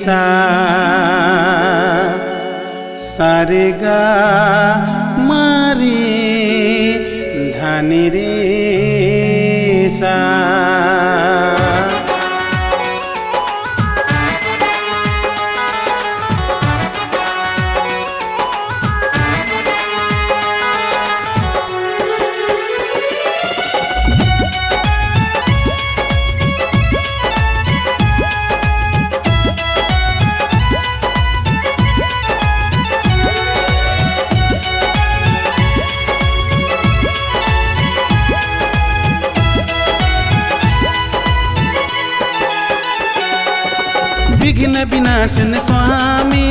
सा सारे गा मारे धानी रे सा। विघ्न विनाशन स्वामी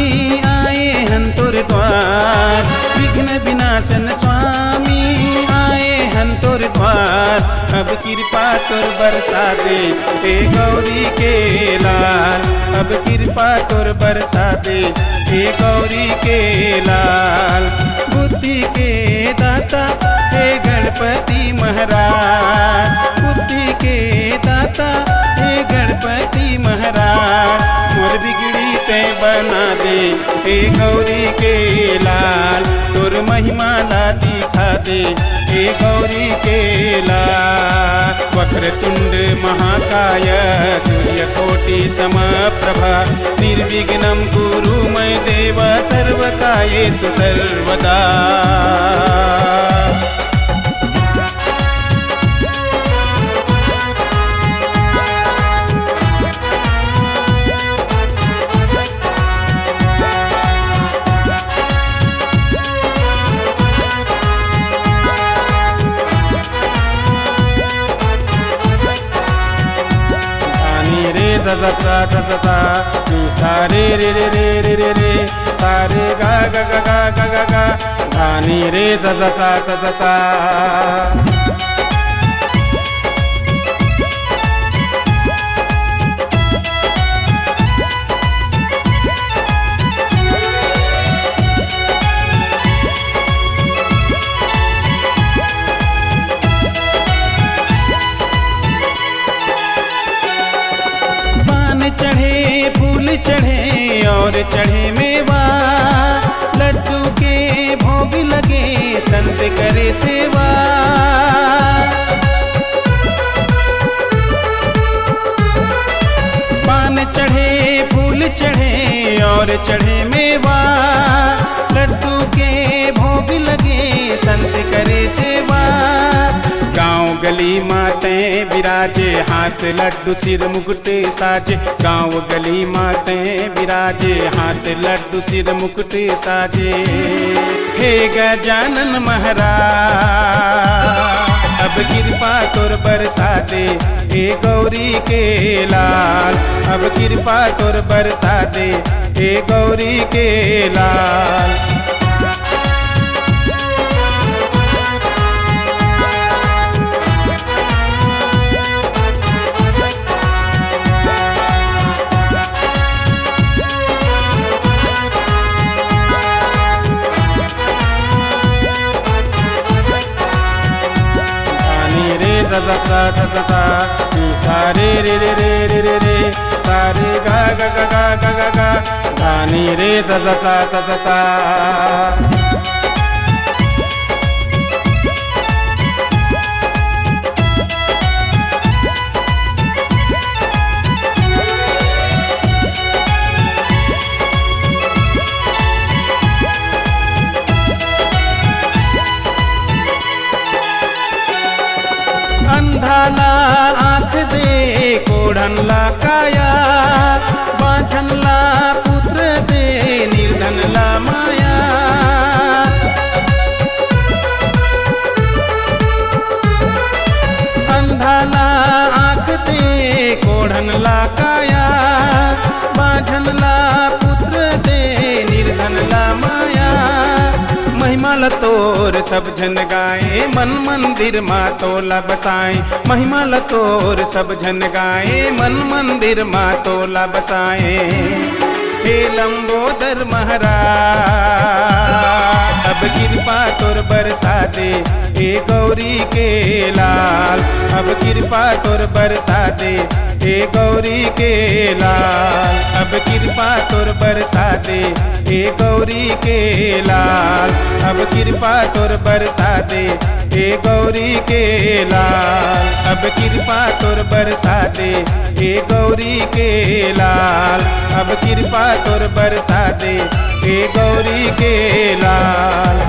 आए हन तोर द्वार, विघ्न विनाशन स्वामी आए हन तोर द्वार। अब कृपा तोर बरसा दे हे गौरी के लाल, अब कृपा तोर बरसा दे हे गौरी के लाल। बुद्धि के दाता हे गणपति महाराज, बुद्धि के दाता हे गणपति महाराज। मोर बिगड़ी ते बना दे हे गौरी के लाल, तोर महिमा ला दिखा दे हे गौरी के लाल। वक्रतुंड महाकाय सूर्यकोटि समप्रभा, निर्विघ्नं कुरु मय देव सर्वकार्येषु सर्वदा। सा सा सा सा सा सा रे रे रे रे रे रे रे सा रे गा गा गा गा गा गा गा धानी रे सा सा सा सा सा सा। चढ़े फूल चढ़े और चढ़े मेवा, लड्डू के भोग लगे संत करे सेवा। पान चढ़े फूल चढ़े और चढ़े मेवा, लड्डू के भोग लगे संत करे सेवा। गाँव गली मातें विराजे हाथ लड्डू सिर मुकुट साजे, गाँव गली मातें विराजे हाथ लड्डू सिर मुकुट साजे। हे गजानन महाराज अब कृपा तोर बरसा दे हे गौरी के लाल, अब कृपा तोर बरसा दे हे गौरी के लाल। सा सा सा सा सा सा रे रे रे रे रे रे रे सा रे गा गा गा गा गा गा गा धानी रे सा सा सा सा सा सा। अंधाला आँख दे कोढ़नला काया, बांझनला पुत्र दे निर्धनला माया। अंधाला आँख दे कोढ़नला काया, बांझनला पुत्र दे निर्धनला माया। महिमा लतोर सब जन गाए मन मंदिर मा तोला बसाए, महिमा लतोर सब जन गाए मन मंदिर मा तोला बसाए। हे लंबोदर महाराज अब कृपा तोर बरसा दे हे गौरी के लाल, अब अब कृपा तोर बरसा दे हे गौरी के लाल। अब कृपा तोर बरसा दे हे गौरी के लाल। अब कृपा तोर बरसा दे हे गौरी के लाल। अब कृपा तोर बरसा दे हे गौरी के लाल। अब कृपा तोर बरसा दे हे गौरी के लाल।